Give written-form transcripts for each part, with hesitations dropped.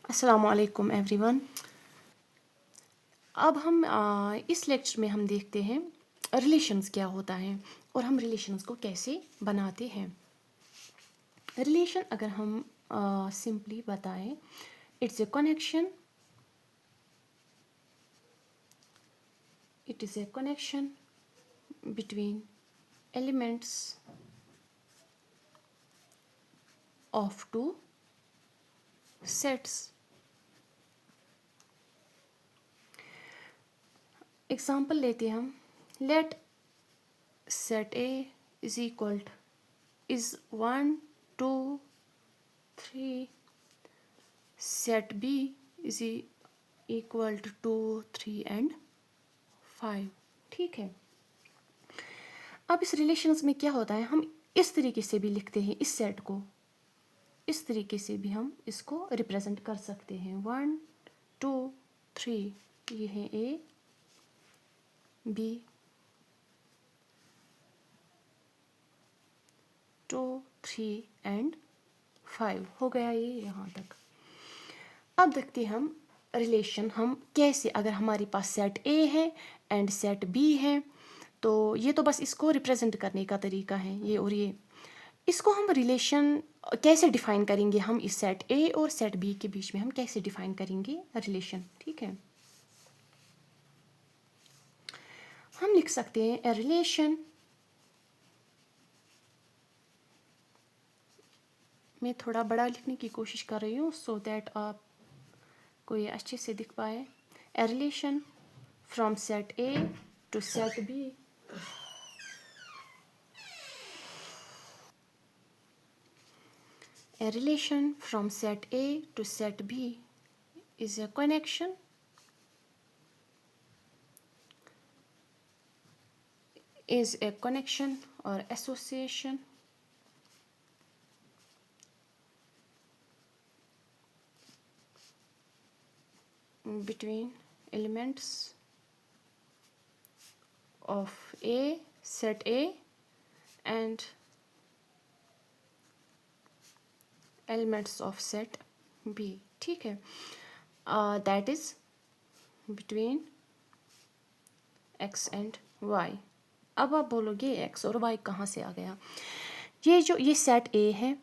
अस्सलामुअलैकुम एवरीवन। अब हम इस लेक्चर में हम देखते हैं रिलेशंस क्या होता है और हम रिलेशंस को कैसे बनाते हैं। रिलेशन अगर हम सिंपली बताएं, it's a connection, it is a connection between elements of two sets. Example लेते हैं हम। Let set A is equal is 1 2 3, set B is equal to 2 3 and 5। ठीक है। अब इस रिलेशंस में क्या होता है, हम इस तरीके से भी लिखते हैं इस सेट को, इस तरीके से भी हम इसको रिप्रेजेंट कर सकते हैं। 1 2 3, ये है ए बी, 2 3 एंड 5 हो गया ये यहाँ तक। अब देखते हैं हम रिलेशन हम कैसे, अगर हमारे पास सेट ए है एंड सेट बी है, तो ये तो बस इसको रिप्रेजेंट करने का तरीका है ये, और ये इसको हम रिलेशन कैसे डिफाइन करेंगे, हम इस सेट ए और सेट बी के बीच में हम कैसे डिफाइन करेंगे रिलेशन। ठीक है, हम लिख सकते हैं ए रिलेशन, मैं थोड़ा बड़ा लिखने की कोशिश कर रही हूँ सो दैट आपको ये अच्छे से दिख पाए। A relation from set A to set B A relation from set A to set B is a connection or association between elements of set A and elements of set B। ठीक है, that is between x and y। अब आप बोलोगे x और y कहाँ से आ गया। ये सेट A है,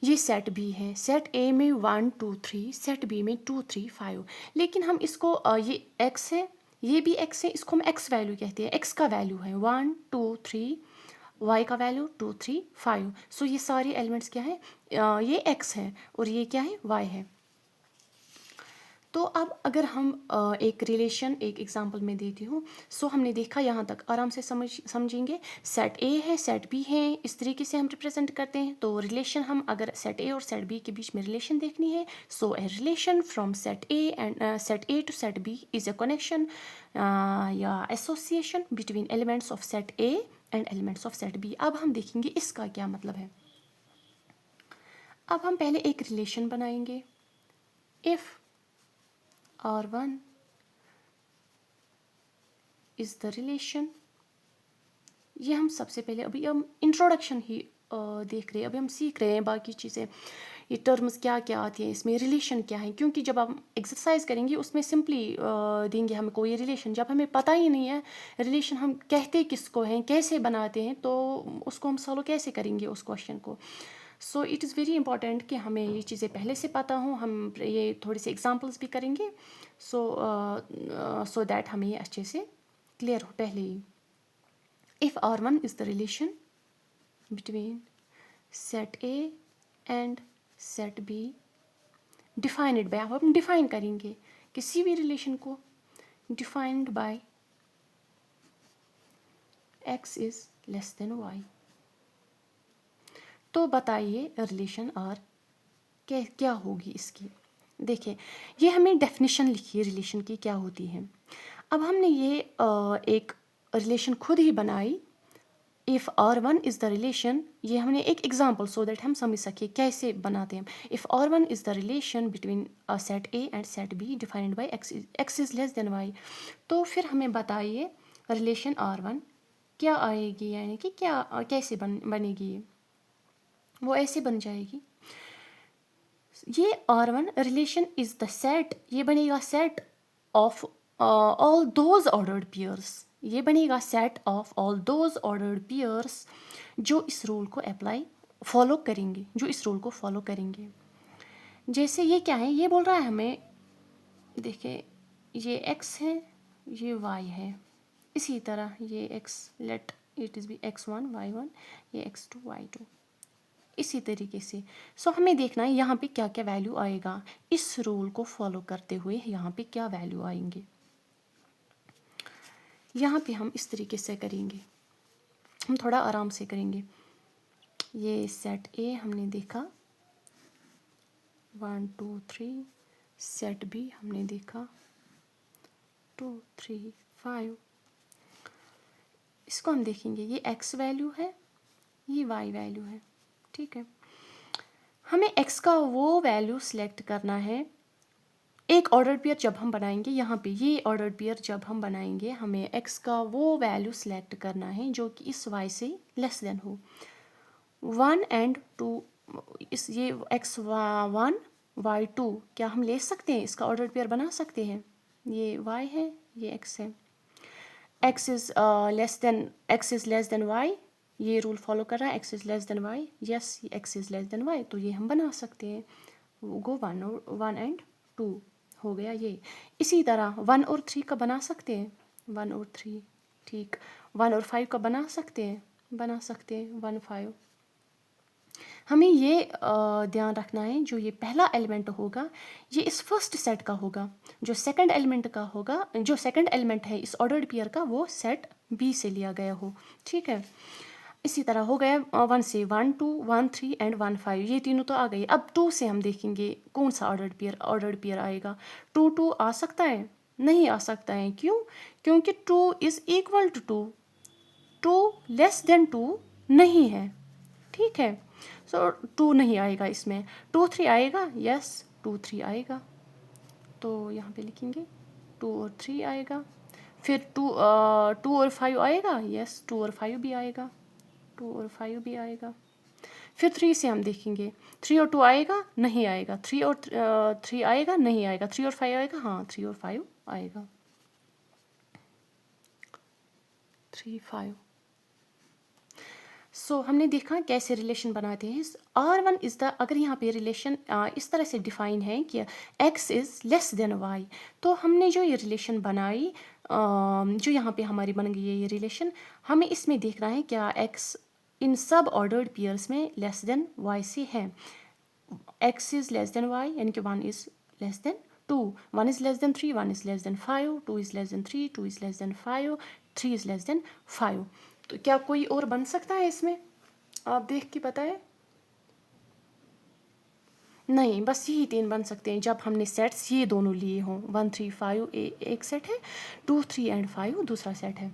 ये सेट B है। सेट A में 1 2 3, सेट B में 2 3 5। लेकिन हम इसको ये x है, ये भी x है, इसको हम x वैल्यू कहते हैं। x का वैल्यू है 1 2 3, y का वैल्यू 2 3 5। सो ये सारे एलिमेंट्स क्या है, ये x है और ये क्या है, y है। तो अब अगर हम एक रिलेशन एक एग्जांपल में देती हूँ। सो हमने देखा यहाँ तक, आराम से समझेंगे। सेट ए है, सेट बी है, इस तरीके से हम रिप्रेजेंट करते हैं। तो रिलेशन हम अगर सेट ए और सेट बी के बीच में रिलेशन देखनी है, so a relation from set A and set A to set B is a connection या association between elements of set A and elements of set B. अब हम देखेंगे इसका क्या मतलब है। अब हम पहले एक रिलेशन बनाएंगे। If R1 is the relation, ये हम सबसे पहले अभी हम इंट्रोडक्शन ही देख रहे हैं, अभी हम सीख रहे हैं बाकी चीज़ें, ये टर्म्स क्या क्या आती हैं इसमें, रिलेशन क्या है। क्योंकि जब हम एक्सरसाइज करेंगे उसमें सिंपली देंगे हमें कोई रिलेशन, जब हमें पता ही नहीं है रिलेशन हम कहते किसको हैं, कैसे बनाते हैं, तो उसको हम सॉल्व कैसे करेंगे उस क्वेश्चन को। So it is very important कि हमें ये चीज़ें पहले से पता हों। हम ये थोड़ी सी एग्जांपल्स भी करेंगे सो दैट हमें ये अच्छे से क्लियर हो पहले ही। If R1 is the relation between set A and set B defined by, अब हम डिफाइन करेंगे किसी भी रिलेशन को, defined by x is less than y। तो बताइए रिलेशन आर क्या होगी इसकी। देखिए, ये हमें डेफिनेशन लिखी है रिलेशन की क्या होती है। अब हमने ये एक रिलेशन खुद ही बनाई। If R1 is the relation, ये हमने एक एग्जांपल सो दैट हम समझ सके कैसे बनाते हैं। If R1 is the relation between set A and set B defined by x is less than y। तो फिर हमें बताइए रिलेशन R1 क्या आएगी, यानी कि क्या कैसे बनेगी। वो ऐसे बन जाएगी। ये R1 relation is the set, ये बनेगा set of all those ordered pairs, ये बनेगा set of all those ordered pairs जो इस रूल को अप्लाई फॉलो करेंगे, जो इस रूल को फॉलो करेंगे। जैसे ये क्या है, ये बोल रहा है हमें, देखिए ये x है, ये y है, इसी तरह ये x, let it is B x1 y1, ये x2 y2, इसी तरीके से। सो हमें देखना है यहाँ पे क्या क्या वैल्यू आएगा, इस रूल को फॉलो करते हुए यहाँ पे क्या वैल्यू आएंगे। यहाँ पे हम इस तरीके से करेंगे, हम थोड़ा आराम से करेंगे। ये सेट ए हमने देखा 1 2 3, सेट बी हमने देखा 2 3 5, इसको हम देखेंगे, ये x वैल्यू है, ये y वैल्यू है, ठीक है। हमें x का वो वैल्यू सिलेक्ट करना है, एक ऑर्डर्ड पेयर जब हम बनाएंगे, यहाँ पे ये ऑर्डर्ड पेयर जब हम बनाएंगे हमें x का वो वैल्यू सिलेक्ट करना है जो कि इस y से लेस देन हो। 1 एंड 2, इस ये x1 y2 क्या हम ले सकते हैं, इसका ऑर्डर्ड पेयर बना सकते हैं। ये y है, ये x है, x is less than y, ये रूल फॉलो कर रहा है, x is less than y, yes x is less than y, तो ये हम बना सकते हैं। गो 1 एंड 2 हो गया ये। इसी तरह 1 और 3 का बना सकते हैं, 1 और 3, ठीक। 1 और 5 का बना सकते हैं, 1 5। हमें ये ध्यान रखना है, जो ये पहला एलिमेंट होगा ये इस फर्स्ट सेट का होगा, जो सेकंड एलिमेंट का होगा, जो सेकंड एलिमेंट है इस ऑर्डर्ड पेयर का वो सेट बी से लिया गया हो, ठीक है। इसी तरह हो गया 1 से 1 2 1 3 एंड 1 5, ये तीनों तो आ गए। अब 2 से हम देखेंगे कौन सा ऑर्डर्ड पेयर आएगा। 2 2 आ सकता है, नहीं आ सकता है, क्यों? क्योंकि 2 is equal to 2 less than 2 नहीं है, ठीक है। सो 2 नहीं आएगा इसमें। 2 3 आएगा, यस 2 3 आएगा, तो यहाँ पे लिखेंगे 2 और 3 आएगा। फिर 2 और 5 आएगा, यस 2 और 5 भी आएगा, 2 और 5 भी आएगा। फिर 3 से हम देखेंगे, 3 और 2 आएगा, नहीं आएगा। 3 और 3 आएगा, नहीं आएगा। 3 और 5 आएगा, हाँ 3 और 5 आएगा, 3 5। सो हमने देखा कैसे रिलेशन बनाते हैं। R1 इज़ द, अगर यहाँ पे रिलेशन इस तरह से डिफाइन है कि x is less than y, तो हमने जो ये रिलेशन बनाई, जो यहाँ पे हमारी बन गई है ये रिलेशन, हमें इसमें देखना है क्या x इन सब ऑर्डर्ड पेयर्स में लेस देन y से है। x is less than y यानी कि 1 is less than 2, 1 is less then 3, 1 is less then 5, 2 is less then 3, 2 is less then 5, 3 is less then 5। तो क्या कोई और बन सकता है इसमें? आप देख के बताएं। नहीं, बस यही 3 बन सकते हैं जब हमने सेट्स ये दोनों लिए हों। 1 3 5 एक सेट है, 2 3 एंड 5 दूसरा सेट है।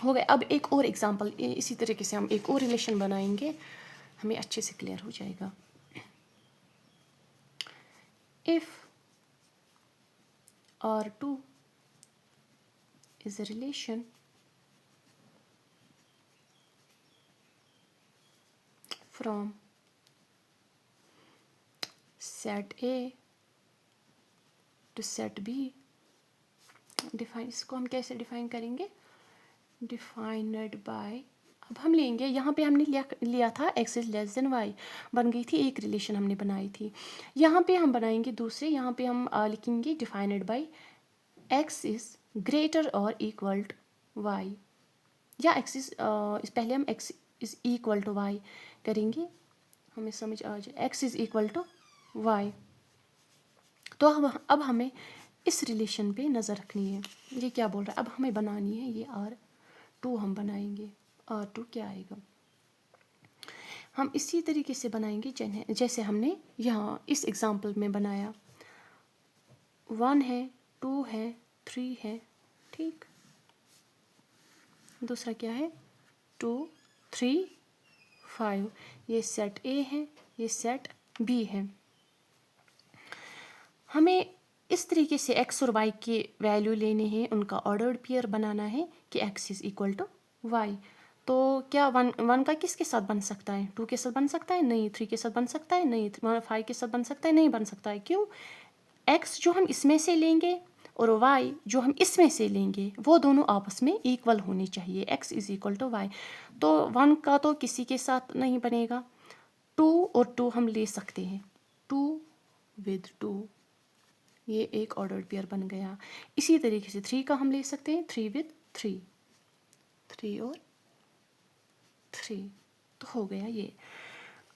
हो गए। अब एक और एग्जांपल, इसी तरीके से हम एक और रिलेशन बनाएंगे, हमें अच्छे से क्लियर हो जाएगा। If R2 is a relation from set A to set B, define, इसको हम कैसे डिफाइन करेंगे? डिफाइंड बाय, अब हम लेंगे, यहाँ पे हमने लिया था x is less than y, बन गई थी एक रिलेशन हमने बनाई थी। यहाँ पे हम बनाएंगे दूसरे, यहाँ पे हम लिखेंगे defined by x is greater और इक्वल टू y, या x इज़ पहले हम x is equal to y करेंगे, हमें समझ आ जाए। x is equal to y, तो अब हमें इस रिलेशन पे नज़र रखनी है। ये क्या बोल रहा है, अब हमें बनानी है ये R2, हम बनाएंगे R2 क्या आएगा। हम इसी तरीके से बनाएंगे जैसे हमने यहाँ इस एग्जांपल में बनाया। 1 है, 2 है, 3 है, ठीक। दूसरा क्या है, 2 3 5, ये सेट A है, ये सेट B है। हमें इस तरीके से x और y के वैल्यू लेने हैं, उनका ऑर्डर्ड पेयर बनाना है कि x is equal to y। तो क्या वन वन का किसके साथ बन सकता है? 2 के साथ बन सकता है? नहीं। 3 के साथ बन सकता है? नहीं। 5 के साथ बन सकता है? नहीं बन सकता है। क्यों? x जो हम इसमें से लेंगे और y जो हम इसमें से लेंगे वो दोनों आपस में इक्वल होने चाहिए। x is equal to y. तो 1 का तो किसी के साथ नहीं बनेगा। 2 और 2 हम ले सकते हैं। 2 विद 2 ये एक ऑर्डर्ड पेयर बन गया। इसी तरीके से 3 का हम ले सकते हैं। 3 विद 3, 3 और 3, तो हो गया ये।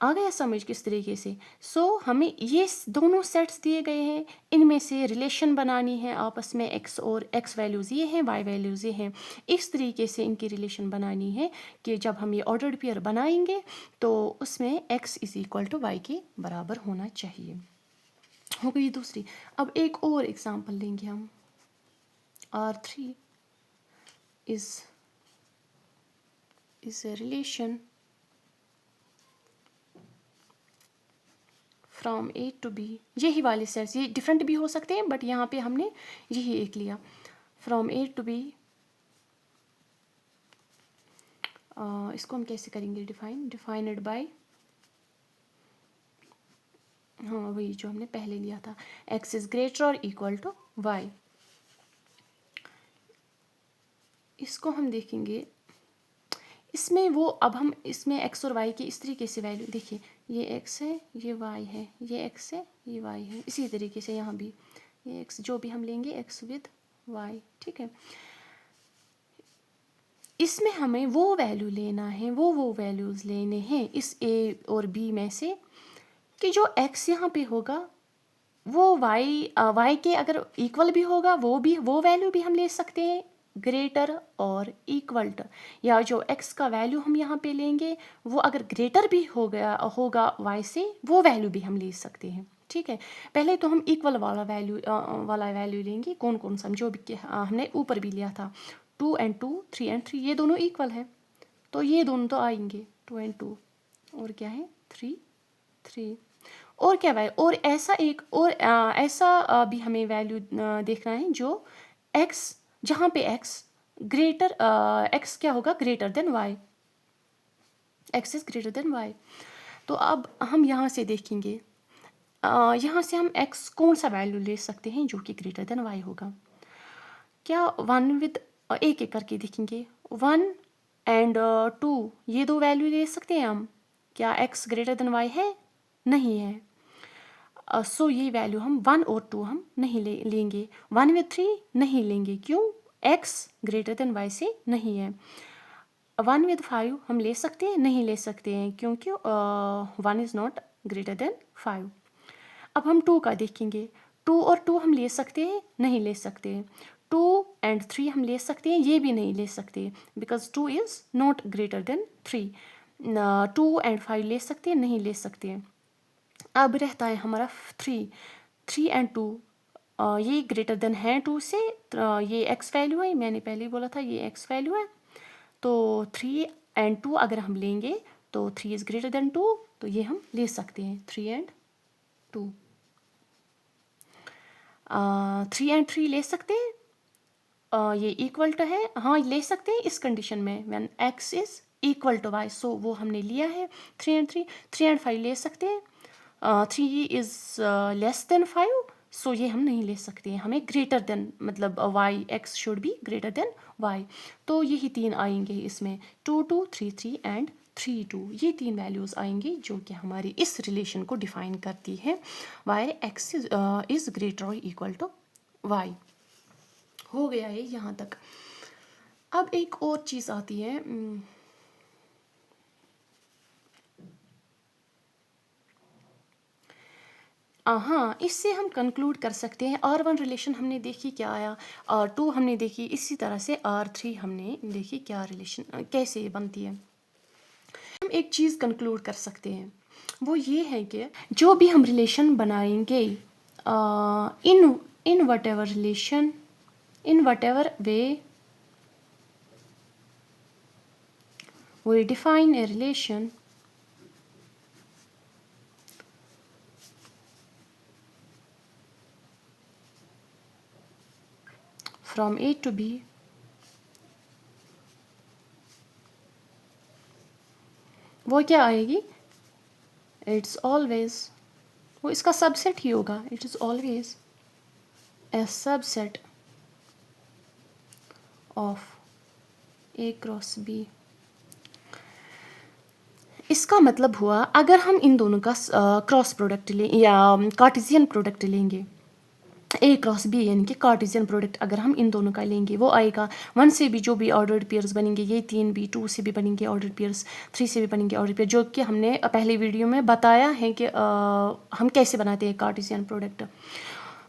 आ गया समझ किस तरीके से? हमें ये दोनों सेट्स दिए गए हैं, इनमें से रिलेशन बनानी है आपस में। x और x वैल्यूज़ ये हैं, y वैल्यूज़ ये हैं। इस तरीके से इनकी रिलेशन बनानी है कि जब हम ये ऑर्डर्ड पेयर बनाएंगे तो उसमें x is equal to y के बराबर होना चाहिए। हो गई दूसरी। अब एक और एग्जांपल लेंगे हम। R3 is a relation from A to B। यही वाले सेट्स, ये डिफरेंट भी हो सकते हैं बट यहाँ पे हमने यही एक लिया। फ्रॉम A टू B, इसको हम कैसे करेंगे डिफाइंड बाय, हाँ वही जो हमने पहले लिया था, x इज ग्रेटर और इक्वल टू y। इसको हम देखेंगे, इसमें वो अब हम इसमें x और y की इस तरीके से वैल्यू देखिए, ये x है, ये y है, ये x है, ये y है। इसी तरीके से यहाँ भी ये x जो भी हम लेंगे x विद y, ठीक है। इसमें हमें वो वैल्यू लेना है, वो वैल्यूज़ लेने हैं इस a और b में से कि जो x यहाँ पे होगा वो y के अगर इक्वल भी होगा वो वैल्यू भी हम ले सकते हैं ग्रेटर और इक्वल टू, या जो x का वैल्यू हम यहाँ पे लेंगे वो अगर ग्रेटर भी होगा y से, वो वैल्यू भी हम ले सकते हैं, ठीक है। पहले तो हम इक्वल वाला वैल्यू लेंगे। कौन कौन सा जो भी हमने ऊपर भी लिया था, 2 and 2, 3 and 3, ये दोनों इक्वल है तो ये दोनों तो आएंगे 2 and 2, और क्या है 3, 3, और क्या वैल्यू, और ऐसा एक और ऐसा भी हमें वैल्यू देखना है जो x, जहाँ पे x ग्रेटर x क्या होगा greater than y, x is greater than y। तो अब हम यहाँ से देखेंगे, यहाँ से हम x कौन सा वैल्यू ले सकते हैं जो कि ग्रेटर देन y होगा। क्या 1 विद एक एक करके देखेंगे, 1 and 2 ये दो वैल्यू ले सकते हैं हम। क्या x ग्रेटर देन y है? नहीं है। सो ये वैल्यू हम 1 और 2 हम नहीं लेंगे। 1 विद 3 नहीं लेंगे, क्यों? x ग्रेटर देन y से नहीं है। 1 विद 5 हम ले सकते हैं? नहीं ले सकते हैं, क्योंकि 1 इज़ नॉट ग्रेटर देन 5। अब हम 2 का देखेंगे, 2 और 2 हम ले सकते हैं? नहीं ले सकते। 2 and 3 हम ले सकते हैं? ये भी नहीं ले सकते, because 2 is not greater than 3। 2 and 5 ले सकते हैं? नहीं ले सकते। अब रहता है हमारा 3 and 2, ये ग्रेटर देन है 2 से, ये x वैल्यू है, मैंने पहले ही बोला था ये x वैल्यू है। तो 3 and 2 अगर हम लेंगे तो 3 इज़ ग्रेटर देन 2, तो ये हम ले सकते हैं 3 and 2। 3 and 3 ले सकते हैं, ये इक्वल टू है, हाँ ले सकते हैं इस कंडीशन में, when x is equal to y। So वो हमने लिया है 3 and 3। 3 and 5 ले सकते हैं, 3 इज़ लेस देन 5, सो ये हम नहीं ले सकते हैं, हमें ग्रेटर देन मतलब y, x should be greater than y। तो यही तीन आएंगे इसमें, 2 2 3 3 एंड 3 2, ये तीन वैल्यूज़ आएंगी जो कि हमारी इस रिलेशन को डिफाइन करती है, वाई x इज़ ग्रेटर और इक्वल टू y। हो गया है यहाँ तक। अब एक और चीज़ आती है, हाँ इससे हम कंक्लूड कर सकते हैं। R1 रिलेशन हमने देखी क्या आया, R2 हमने देखी, इसी तरह से R3 हमने देखी क्या रिलेशन कैसे बनती है। हम एक चीज़ कंक्लूड कर सकते हैं, वो ये है कि जो भी हम रिलेशन बनाएंगे in what ever relation, in what ever way we define a relation, from A to B, वो क्या आएगी, इट्स ऑलवेज, वो इसका सबसेट ही होगा, it is always a subset of A cross B. इसका मतलब हुआ अगर हम इन दोनों का क्रॉस प्रोडक्ट लें या कार्टेशियन प्रोडक्ट लेंगे, ए क्रॉस बी यानी कि कार्टेशियन प्रोडक्ट अगर हम इन दोनों का लेंगे, वो आएगा 1 से भी जो भी ऑर्डर्ड पेयर्स बनेंगे, ये 3 भी, 2 से भी बनेंगे ऑर्डर्ड पेयर्स, 3 से भी बनेंगे ऑर्डर्ड पेयर, जो कि हमने पहले वीडियो में बताया है कि हम कैसे बनाते हैं कार्टेशियन प्रोडक्ट।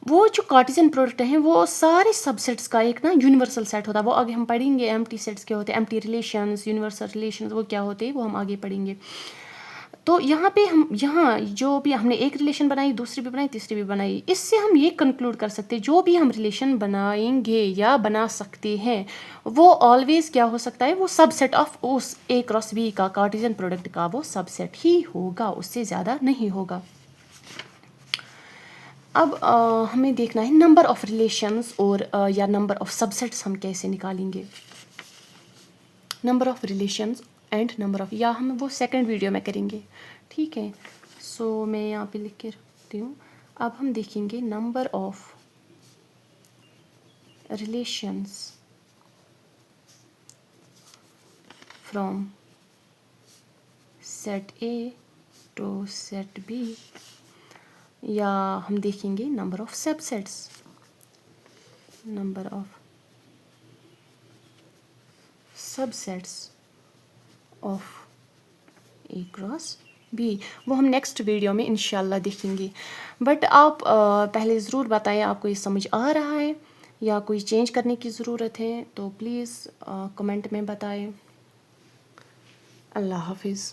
वो जो कार्टेशियन प्रोडक्ट हैं वो सारे सबसेट्स का एक ना यूनिवर्सल सेट होता है। वो आगे हम पढ़ेंगे एम्प्टी सेट्स क्या होते हैं, एम्प्टी रिलेशंस, यूनिवर्सल रिलेशंस वो क्या होते हैं, वो हम आगे पढ़ेंगे। तो यहाँ पे हम यहाँ जो भी हमने एक रिलेशन बनाई, दूसरी भी बनाई, तीसरी भी बनाई, इससे हम ये कंक्लूड कर सकते हैं जो भी हम रिलेशन बनाएंगे या बना सकते हैं वो ऑलवेज क्या हो सकता है, वो सबसेट ऑफ उस ए क्रॉस बी का कार्टेशियन प्रोडक्ट का वो सबसेट ही होगा, उससे ज़्यादा नहीं होगा। अब हमें देखना है नंबर ऑफ रिलेशंस और या नंबर ऑफ सबसेट्स हम कैसे निकालेंगे। Number of relations and number of, या हम वो सेकंड वीडियो में करेंगे, ठीक है। सो मैं यहाँ पे लिख के रखती हूँ। अब हम देखेंगे number of relations from set A to set B, या हम देखेंगे number of subsets, number of subsets of A cross B, वो हम नेक्स्ट वीडियो में इंशाल्लाह देखेंगे। बट आप पहले ज़रूर बताएं आपको ये समझ आ रहा है या कोई चेंज करने की ज़रूरत है, तो प्लीज़ कमेंट में बताएं। अल्लाह हाफिज़।